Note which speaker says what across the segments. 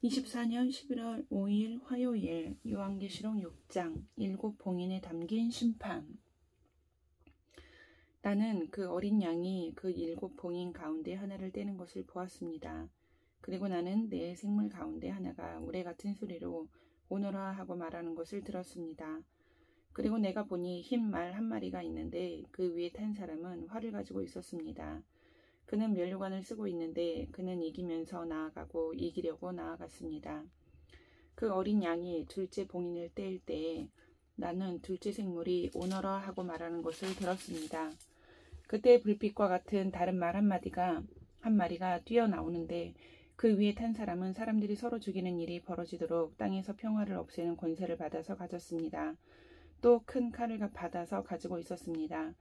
Speaker 1: 24년 11월 5일 화요일 요한계시록 6장 7봉인에 담긴 심판. 나는 그 어린 양이 그 7봉인 가운데 하나를 떼는 것을 보았습니다. 그리고 나는 내 생물 가운데 하나가 우레 같은 소리로 오너라 하고 말하는 것을 들었습니다. 그리고 내가 보니 흰 말 한 마리가 있는데 그 위에 탄 사람은 활을 가지고 있었습니다. 그는 면류관을 쓰고 있는데 그는 이기면서 나아가고 이기려고 나아갔습니다. 그 어린 양이 둘째 봉인을 뗄 때에 나는 둘째 생물이 오너라 하고 말하는 것을 들었습니다. 그때 불빛과 같은 다른 말 한 마리가 뛰어나오는데 그 위에 탄 사람은 사람들이 서로 죽이는 일이 벌어지도록 땅에서 평화를 없애는 권세를 받아서 가졌습니다. 또 큰 칼을 받아서 가지고 있었습니다.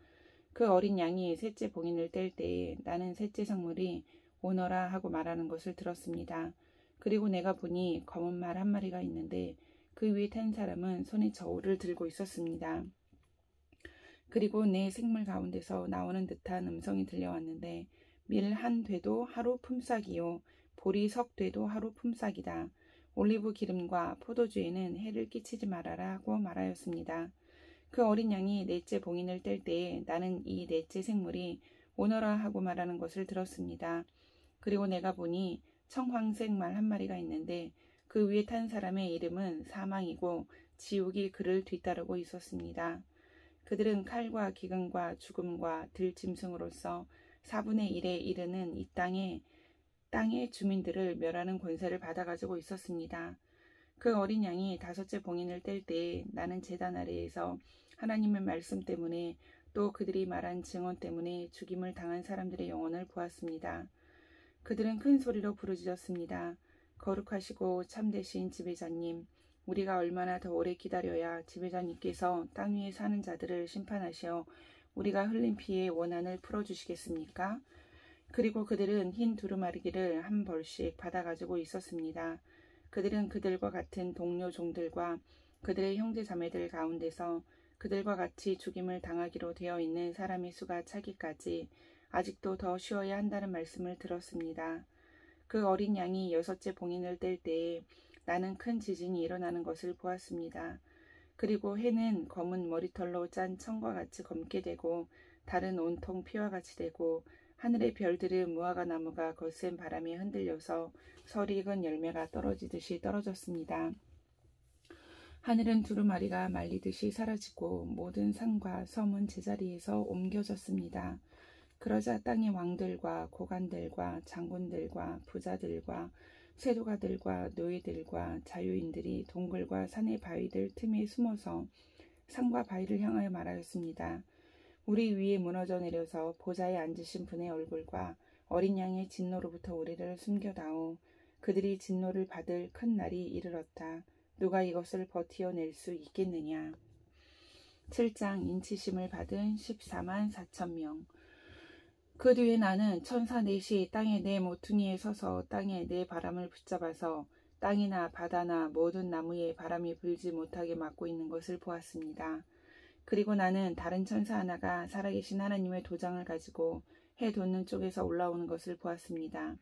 Speaker 1: 그 어린 양이 셋째 봉인을 뗄 때에 나는 셋째 생물이 오너라 하고 말하는 것을 들었습니다. 그리고 내가 보니 검은 말 한 마리가 있는데 그 위에 탄 사람은 손에 저울을 들고 있었습니다. 그리고 내 생물 가운데서 나오는 듯한 음성이 들려왔는데 밀 한 되도 하루 품삯이요 보리 석 되도 하루 품삯이다. 올리브 기름과 포도주에는 해를 끼치지 말아라 하고 말하였습니다. 그 어린 양이 넷째 봉인을 뗄 때에 나는 이 넷째 생물이 오너라 하고 말하는 것을 들었습니다. 그리고 내가 보니 청황색 말 한 마리가 있는데 그 위에 탄 사람의 이름은 사망이고 지옥이 그를 뒤따르고 있었습니다. 그들은 칼과 기근과 죽음과 들짐승으로서 4분의 1에 이르는 이 땅의 주민들을 멸하는 권세를 받아가지고 있었습니다. 그 어린 양이 다섯째 봉인을 뗄 때에 나는 제단 아래에서 하나님의 말씀 때문에 또 그들이 말한 증언 때문에 죽임을 당한 사람들의 영혼을 보았습니다. 그들은 큰 소리로 부르짖었습니다. 거룩하시고 참되신 지배자님, 우리가 얼마나 더 오래 기다려야 지배자님께서 땅 위에 사는 자들을 심판하시어 우리가 흘린 피의 원한을 풀어주시겠습니까? 그리고 그들은 흰 두루마리기를 한 벌씩 받아가지고 있었습니다. 그들은 그들과 같은 동료 종들과 그들의 형제 자매들 가운데서 그들과 같이 죽임을 당하기로 되어 있는 사람의 수가 차기까지 아직도 더 쉬어야 한다는 말씀을 들었습니다. 그 어린 양이 여섯째 봉인을 뗄 때에 나는 큰 지진이 일어나는 것을 보았습니다. 그리고 해는 검은 머리털로 짠 청과 같이 검게 되고 달은 온통 피와 같이 되고 하늘의 별들은 무화과 나무가 거센 바람에 흔들려서 설이 익은 열매가 떨어지듯이 떨어졌습니다. 하늘은 두루마리가 말리듯이 사라지고 모든 산과 섬은 제자리에서 옮겨졌습니다. 그러자 땅의 왕들과 고관들과 장군들과 부자들과 세도가들과 노예들과 자유인들이 동굴과 산의 바위들 틈에 숨어서 산과 바위를 향하여 말하였습니다. 우리 위에 무너져 내려서 보좌에 앉으신 분의 얼굴과 어린 양의 진노로부터 우리를 숨겨다오. 그들이 진노를 받을 큰 날이 이르렀다. 누가 이것을 버티어낼 수 있겠느냐. 7장 인치심을 받은 14만 4천 명. 그 뒤에 나는 천사 넷이 땅의 네 모퉁이에 서서 땅의 네 바람을 붙잡아서 땅이나 바다나 모든 나무에 바람이 불지 못하게 막고 있는 것을 보았습니다. 그리고 나는 다른 천사 하나가 살아계신 하나님의 도장을 가지고 해 돋는 쪽에서 올라오는 것을 보았습니다.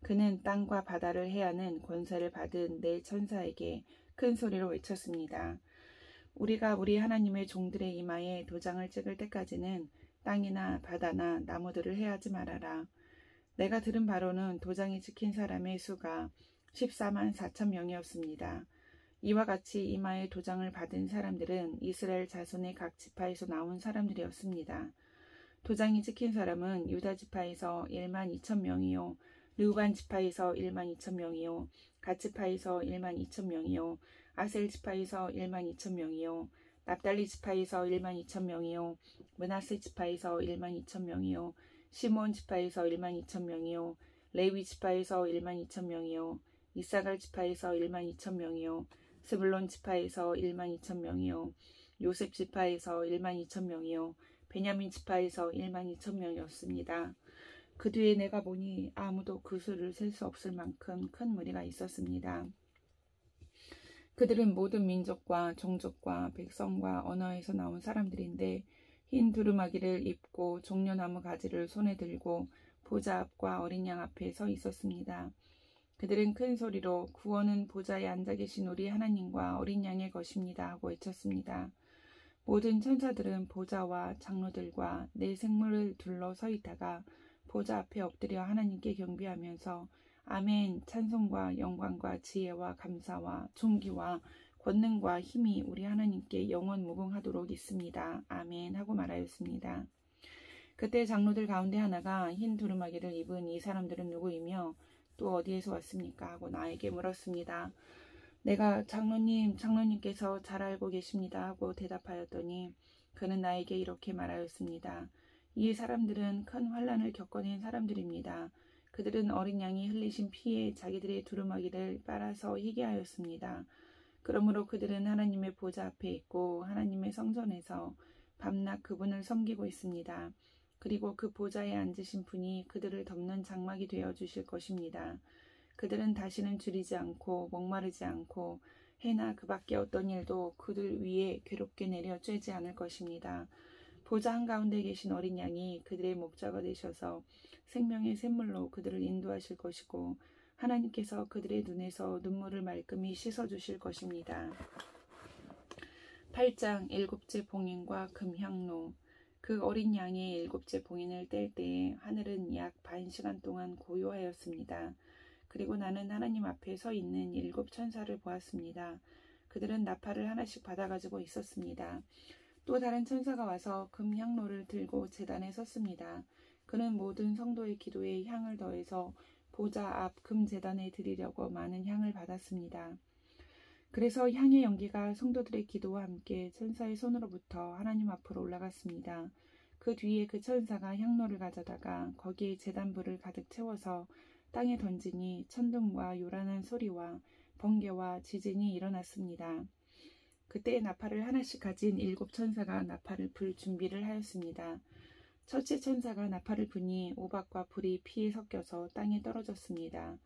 Speaker 1: 그는 땅과 바다를 해하는 권세를 받은 네 천사에게 큰 소리로 외쳤습니다. 우리가 우리 하나님의 종들의 이마에 도장을 찍을 때까지는 땅이나 바다나 나무들을 해하지 말아라. 내가 들은 바로는 도장이 찍힌 사람의 수가 14만 4천 명이었습니다. 이와 같이 이마에 도장을 받은 사람들은 이스라엘 자손의 각 지파에서 나온 사람들이었습니다. 도장이 찍힌 사람은 유다 지파에서 1만 2천 명이요, 르우반 지파에서 1만 2천 명이요, 갓 지파에서 1만 2천 명이요, 아셀 지파에서 1만 2천 명이요, 납달리 지파에서 1만 2천 명이요, 므낫세 지파에서 1만 2천 명이요, 시몬 지파에서 1만 2천 명이요, 레위 지파에서 1만 2천 명이요, 이사갈 지파에서 1만 2천 명이요, 스불론 지파에서 1만 2천 명이요, 요셉 지파에서 1만 2천 명이요, 베냐민 지파에서 1만 2천 명이었습니다. 그 뒤에 내가 보니 아무도 그 수를 셀 수 없을 만큼 큰 무리가 있었습니다. 그들은 모든 민족과 종족과 백성과 언어에서 나온 사람들인데 흰 두루마기를 입고 종려나무 가지를 손에 들고 보좌 앞과 어린 양 앞에 서 있었습니다. 그들은 큰 소리로 구원은 보좌에 앉아 계신 우리 하나님과 어린 양의 것입니다 하고 외쳤습니다. 모든 천사들은 보좌와 장로들과 네 생물을 둘러 서 있다가 보좌 앞에 엎드려 하나님께 경배하면서 아멘, 찬송과 영광과 지혜와 감사와 존귀와 권능과 힘이 우리 하나님께 영원 무궁하도록 있습니다. 아멘 하고 말하였습니다. 그때 장로들 가운데 하나가 흰 두루마기를 입은 이 사람들은 누구이며 또 어디에서 왔습니까? 하고 나에게 물었습니다. 내가 장로님께서 잘 알고 계십니다 하고 대답하였더니 그는 나에게 이렇게 말하였습니다. 이 사람들은 큰 환난을 겪어낸 사람들입니다. 그들은 어린 양이 흘리신 피에 자기들의 두루마기를 빨아서 희게 하였습니다. 그러므로 그들은 하나님의 보좌 앞에 있고 하나님의 성전에서 밤낮 그분을 섬기고 있습니다. 그리고 그 보좌에 앉으신 분이 그들을 덮는 장막이 되어 주실 것입니다. 그들은 다시는 줄이지 않고 목마르지 않고 해나 그 밖에 어떤 일도 그들 위에 괴롭게 내려 쬐지 않을 것입니다. 보좌 한가운데 계신 어린 양이 그들의 목자가 되셔서 생명의 샘물로 그들을 인도하실 것이고 하나님께서 그들의 눈에서 눈물을 말끔히 씻어주실 것입니다. 8장 일곱째 봉인과 금향로. 그 어린 양의 일곱째 봉인을 뗄 때에 하늘은 약 반 시간 동안 고요하였습니다. 그리고 나는 하나님 앞에 서 있는 7 천사를 보았습니다. 그들은 나팔을 하나씩 받아가지고 있었습니다. 또 다른 천사가 와서 금향로를 들고 제단에 섰습니다. 그는 모든 성도의 기도에 향을 더해서 보좌 앞 금제단에 드리려고 많은 향을 받았습니다. 그래서 향의 연기가 성도들의 기도와 함께 천사의 손으로부터 하나님 앞으로 올라갔습니다. 그 뒤에 그 천사가 향로를 가져다가 거기에 제단불을 가득 채워서 땅에 던지니 천둥과 요란한 소리와 번개와 지진이 일어났습니다. 그때 나팔을 하나씩 가진 7 천사가 나팔을 불 준비를 하였습니다. 첫째 천사가 나팔을 부니 오박과 불이 피에 섞여서 땅에 떨어졌습니다.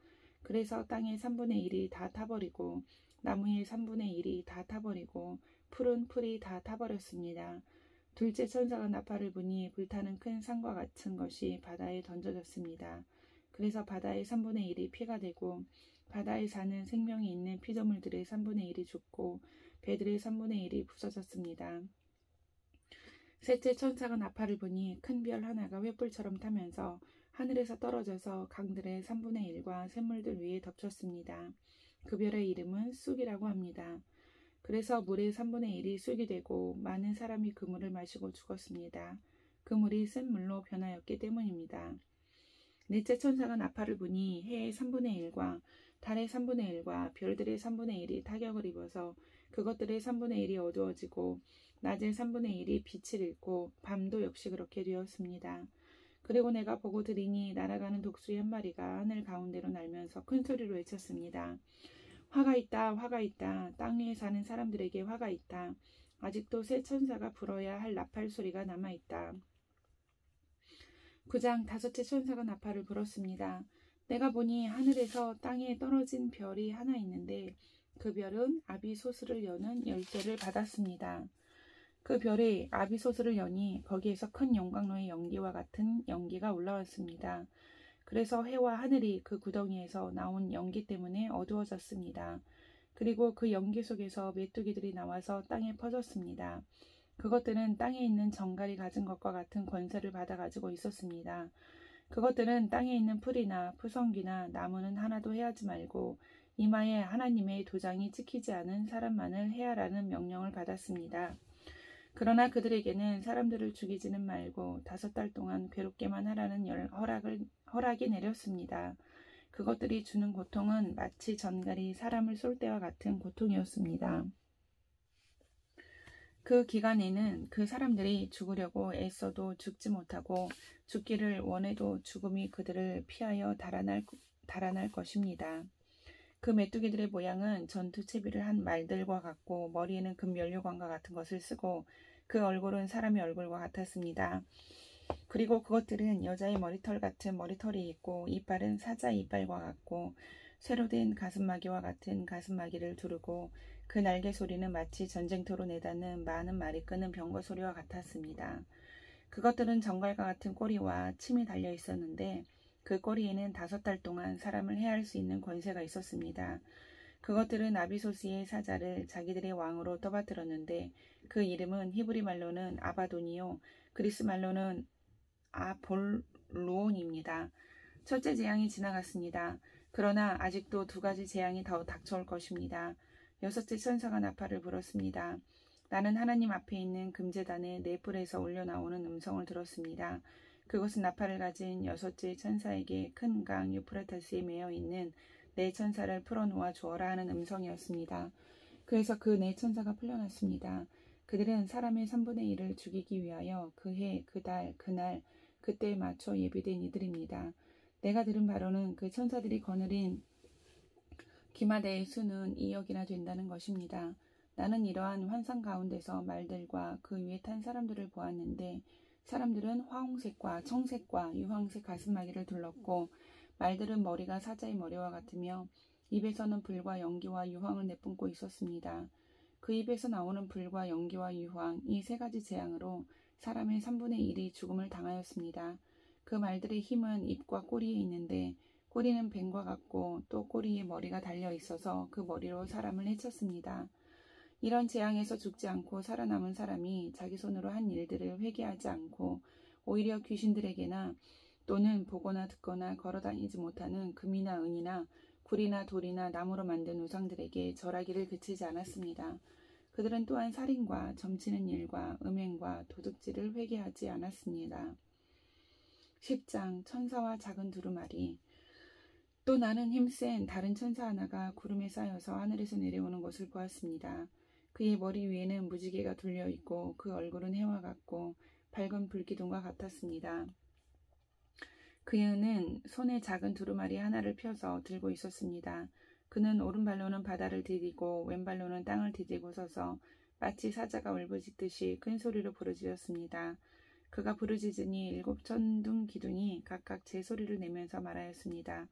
Speaker 1: 그래서 땅의 3분의 1이 다 타버리고 나무의 3분의 1이 다 타버리고 푸른 풀이 다 타버렸습니다. 둘째 천사가 나팔을 부니 불타는 큰 산과 같은 것이 바다에 던져졌습니다. 그래서 바다의 3분의 1이 피가 되고 바다에 사는 생명이 있는 피조물들의 3분의 1이 죽고 배들의 3분의 1이 부서졌습니다. 셋째 천사가 나팔을 부니 큰 별 하나가 횃불처럼 타면서 하늘에서 떨어져서 강들의 3분의 1과 샘물들 위에 덮쳤습니다. 그 별의 이름은 쑥이라고 합니다. 그래서 물의 3분의 1이 쑥이 되고 많은 사람이 그 물을 마시고 죽었습니다. 그 물이 쓴 물로 변하였기 때문입니다. 넷째 천사가 나팔을 부니 해의 3분의 1과 달의 3분의 1과 별들의 3분의 1이 타격을 입어서 그것들의 3분의 1이 어두워지고 낮의 3분의 1이 빛을 잃고 밤도 역시 그렇게 되었습니다. 그리고 내가 보고 들으니 날아가는 독수리 한 마리가 하늘 가운데로 날면서 큰 소리로 외쳤습니다. 화가 있다, 화가 있다. 땅 위에 사는 사람들에게 화가 있다. 아직도 새 천사가 불어야 할 나팔 소리가 남아있다. 9장 다섯째 천사가 나팔을 불었습니다. 내가 보니 하늘에서 땅에 떨어진 별이 하나 있는데 그 별은 아비소스를 여는 열쇠를 받았습니다. 그 별이 아비소스를 여니 거기에서 큰 영광로의 연기와 같은 연기가 올라왔습니다. 그래서 해와 하늘이 그 구덩이에서 나온 연기 때문에 어두워졌습니다. 그리고 그 연기 속에서 메뚜기들이 나와서 땅에 퍼졌습니다. 그것들은 땅에 있는 정갈이 가진 것과 같은 권세를 받아가지고 있었습니다. 그것들은 땅에 있는 풀이나 푸성귀나 나무는 하나도 해하지 말고 이마에 하나님의 도장이 찍히지 않은 사람만을 해하라는 명령을 받았습니다. 그러나 그들에게는 사람들을 죽이지는 말고 5달 동안 괴롭게만 하라는 허락이 내렸습니다. 그것들이 주는 고통은 마치 전갈이 사람을 쏠 때와 같은 고통이었습니다. 그 기간에는 그 사람들이 죽으려고 애써도 죽지 못하고 죽기를 원해도 죽음이 그들을 피하여 달아날 것입니다. 그 메뚜기들의 모양은 전투채비를 한 말들과 같고 머리에는 금연료관과 같은 것을 쓰고 그 얼굴은 사람의 얼굴과 같았습니다. 그리고 그것들은 여자의 머리털 같은 머리털이 있고 이빨은 사자 이빨과 같고 쇠로 된 가슴마개와 같은 가슴마개를 두르고 그 날개 소리는 마치 전쟁터로 내닫는 많은 말이 끄는 병거 소리와 같았습니다. 그것들은 정갈과 같은 꼬리와 침이 달려 있었는데 그 꼬리에는 5달 동안 사람을 해할 수 있는 권세가 있었습니다. 그것들은 아비소스의 사자를 자기들의 왕으로 떠받들었는데 그 이름은 히브리 말로는 아바돈이요 그리스 말로는 아볼루온입니다. 첫째 재앙이 지나갔습니다. 그러나 아직도 2가지 재앙이 더 닥쳐올 것입니다. 6째 천사가 나팔을 불었습니다. 나는 하나님 앞에 있는 금제단의 네 뿔에서 올려나오는 음성을 들었습니다. 그것은 나팔을 가진 6째 천사에게 큰 강 유프라테스에 매여 있는 네 천사를 풀어놓아 주어라 하는 음성이었습니다. 그래서 그 네 천사가 풀려났습니다. 그들은 사람의 3분의 1을 죽이기 위하여 그 해, 그 달, 그날, 그때에 맞춰 예비된 이들입니다. 내가 들은 바로는 그 천사들이 거느린 기마대의 수는 2억이나 된다는 것입니다. 나는 이러한 환상 가운데서 말들과 그 위에 탄 사람들을 보았는데 사람들은 화홍색과 청색과 유황색 가슴마기를 둘렀고 말들은 머리가 사자의 머리와 같으며 입에서는 불과 연기와 유황을 내뿜고 있었습니다. 그 입에서 나오는 불과 연기와 유황 이 3가지 재앙으로 사람의 3분의 1이 죽음을 당하였습니다. 그 말들의 힘은 입과 꼬리에 있는데 꼬리는 뱀과 같고 또 꼬리에 머리가 달려 있어서 그 머리로 사람을 해쳤습니다. 이런 재앙에서 죽지 않고 살아남은 사람이 자기 손으로 한 일들을 회개하지 않고 오히려 귀신들에게나 또는 보거나 듣거나 걸어다니지 못하는 금이나 은이나 굴이나 돌이나 나무로 만든 우상들에게 절하기를 그치지 않았습니다. 그들은 또한 살인과 점치는 일과 음행과 도둑질을 회개하지 않았습니다. 10장 천사와 작은 두루마리. 또 나는 힘센 다른 천사 하나가 구름에 쌓여서 하늘에서 내려오는 것을 보았습니다. 그의 머리 위에는 무지개가 둘려 있고 그 얼굴은 해와 같고 밝은 불기둥과 같았습니다. 그는 손에 작은 두루마리 하나를 펴서 들고 있었습니다. 그는 오른발로는 바다를 디디고 왼발로는 땅을 디디고 서서 마치 사자가 울부짖듯이 큰 소리로 부르짖었습니다. 그가 부르짖으니 7 천둥 기둥이 각각 제 소리를 내면서 말하였습니다.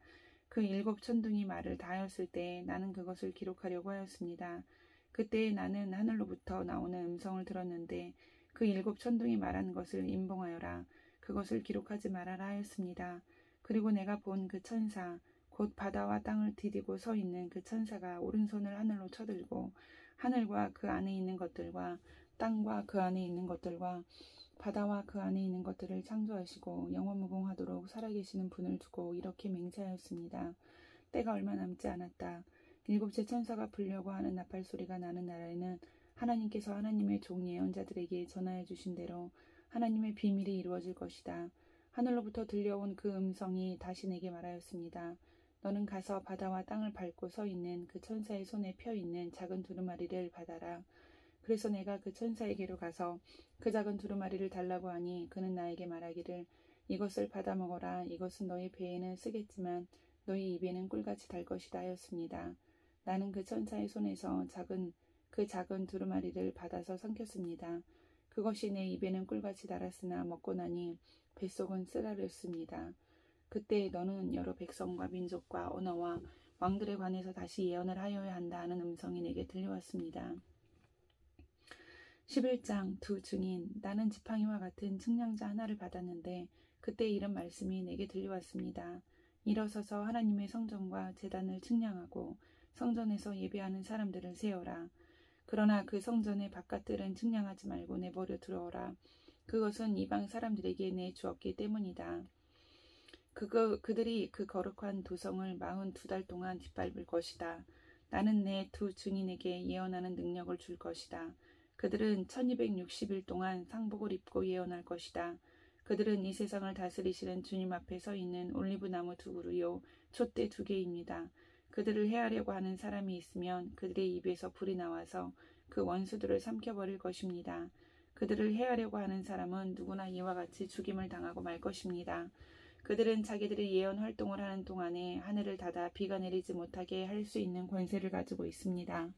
Speaker 1: 그 7 천둥이 말을 다하였을 때 나는 그것을 기록하려고 하였습니다. 그때 나는 하늘로부터 나오는 음성을 들었는데 그 7 천둥이 말한 것을 임봉하여라. 그것을 기록하지 말아라 하였습니다. 그리고 내가 본 그 천사 곧 바다와 땅을 디디고 서 있는 그 천사가 오른손을 하늘로 쳐들고 하늘과 그 안에 있는 것들과 땅과 그 안에 있는 것들과 바다와 그 안에 있는 것들을 창조하시고 영원무궁하도록 살아계시는 분을 두고 이렇게 맹세하였습니다. 때가 얼마 남지 않았다. 7째 천사가 불려고 하는 나팔 소리가 나는 날에는 하나님께서 하나님의 종 예언자들에게 전하여 주신 대로 하나님의 비밀이 이루어질 것이다. 하늘로부터 들려온 그 음성이 다시 내게 말하였습니다. 너는 가서 바다와 땅을 밟고 서 있는 그 천사의 손에 펴 있는 작은 두루마리를 받아라. 그래서 내가 그 천사에게로 가서 그 작은 두루마리를 달라고 하니 그는 나에게 말하기를 이것을 받아 먹어라. 이것은 너희 배에는 쓰겠지만 너희 입에는 꿀같이 달 것이다 하였습니다. 나는 그 천사의 손에서 그 작은 두루마리를 받아서 삼켰습니다. 그것이 내 입에는 꿀같이 달았으나 먹고 나니 뱃속은 쓰라렸습니다. 그때 너는 여러 백성과 민족과 언어와 왕들에 관해서 다시 예언을 하여야 한다 하는 음성이 내게 들려왔습니다. 11장 두 증인. 나는 지팡이와 같은 측량자 하나를 받았는데 그때 이런 말씀이 내게 들려왔습니다. 일어서서 하나님의 성전과 제단을 측량하고 성전에서 예배하는 사람들을 세어라. 그러나 그 성전의 바깥들은 측량하지 말고 내버려 두어라. 그것은 이방 사람들에게 내주었기 때문이다. 그들이 그 거룩한 도성을 42달 동안 짓밟을 것이다. 나는 내 두 증인에게 예언하는 능력을 줄 것이다. 그들은 1260일 동안 상복을 입고 예언할 것이다. 그들은 이 세상을 다스리시는 주님 앞에 서 있는 올리브나무 2그루요 촛대 2개입니다. 그들을 해하려고 하는 사람이 있으면 그들의 입에서 불이 나와서 그 원수들을 삼켜버릴 것입니다. 그들을 해하려고 하는 사람은 누구나 이와 같이 죽임을 당하고 말 것입니다. 그들은 자기들이 예언 활동을 하는 동안에 하늘을 닫아 비가 내리지 못하게 할 수 있는 권세를 가지고 있습니다.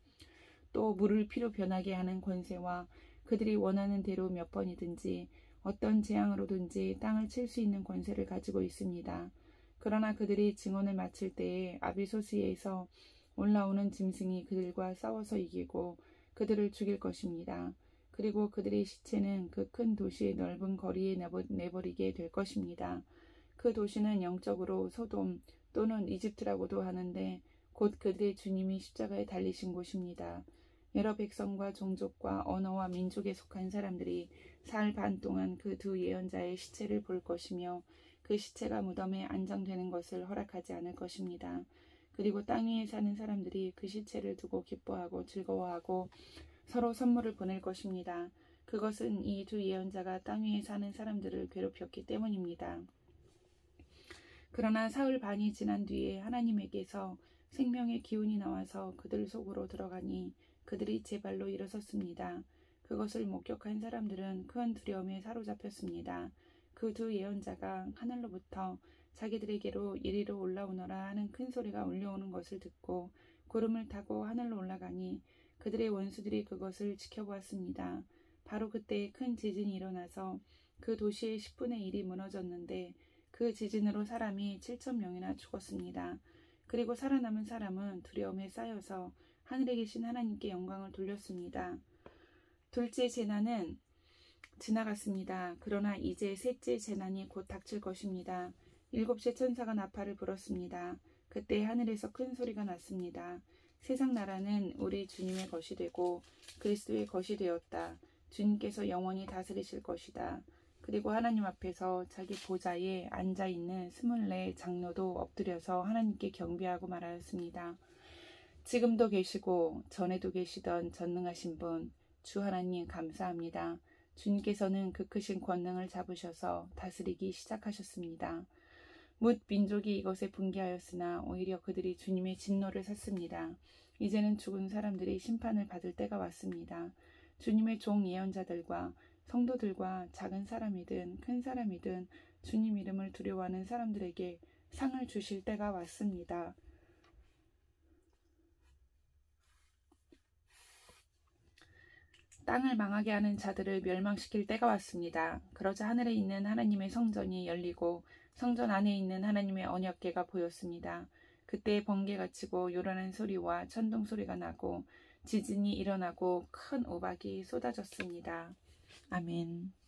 Speaker 1: 또 물을 피로 변하게 하는 권세와 그들이 원하는 대로 몇 번이든지 어떤 재앙으로든지 땅을 칠 수 있는 권세를 가지고 있습니다. 그러나 그들이 증언을 마칠 때에 아비소스에서 올라오는 짐승이 그들과 싸워서 이기고 그들을 죽일 것입니다. 그리고 그들의 시체는 그 큰 도시의 넓은 거리에 내버리게 될 것입니다. 그 도시는 영적으로 소돔 또는 이집트라고도 하는데 곧 그들의 주님이 십자가에 달리신 곳입니다. 여러 백성과 종족과 언어와 민족에 속한 사람들이 사흘 반 동안 그 두 예언자의 시체를 볼 것이며 그 시체가 무덤에 안장되는 것을 허락하지 않을 것입니다. 그리고 땅 위에 사는 사람들이 그 시체를 두고 기뻐하고 즐거워하고 서로 선물을 보낼 것입니다. 그것은 이 두 예언자가 땅 위에 사는 사람들을 괴롭혔기 때문입니다. 그러나 사흘 반이 지난 뒤에 하나님에게서 생명의 기운이 나와서 그들 속으로 들어가니 그들이 제 발로 일어섰습니다. 그것을 목격한 사람들은 큰 두려움에 사로잡혔습니다. 그 두 예언자가 하늘로부터 자기들에게로 이리로 올라오너라 하는 큰 소리가 울려오는 것을 듣고 구름을 타고 하늘로 올라가니 그들의 원수들이 그것을 지켜보았습니다. 바로 그때 큰 지진이 일어나서 그 도시의 10분의 1이 무너졌는데 그 지진으로 사람이 7,000명이나 죽었습니다. 그리고 살아남은 사람은 두려움에 쌓여서 하늘에 계신 하나님께 영광을 돌렸습니다. 둘째 재난은 지나갔습니다. 그러나 이제 셋째 재난이 곧 닥칠 것입니다. 일곱째 천사가 나팔을 불었습니다. 그때 하늘에서 큰 소리가 났습니다. 세상 나라는 우리 주님의 것이 되고 그리스도의 것이 되었다. 주님께서 영원히 다스리실 것이다. 그리고 하나님 앞에서 자기 보좌에 앉아있는 24 장로도 엎드려서 하나님께 경배하고 말하였습니다. 지금도 계시고 전에도 계시던 전능하신 분, 주 하나님 감사합니다. 주님께서는 그 크신 권능을 잡으셔서 다스리기 시작하셨습니다. 뭇 민족이 이것에 분개하였으나 오히려 그들이 주님의 진노를 샀습니다. 이제는 죽은 사람들이 심판을 받을 때가 왔습니다. 주님의 종 예언자들과 성도들과 작은 사람이든 큰 사람이든 주님 이름을 두려워하는 사람들에게 상을 주실 때가 왔습니다. 땅을 망하게 하는 자들을 멸망시킬 때가 왔습니다. 그러자 하늘에 있는 하나님의 성전이 열리고 성전 안에 있는 하나님의 언약궤가 보였습니다. 그때 번개가 치고 요란한 소리와 천둥 소리가 나고 지진이 일어나고 큰 우박이 쏟아졌습니다. 아멘.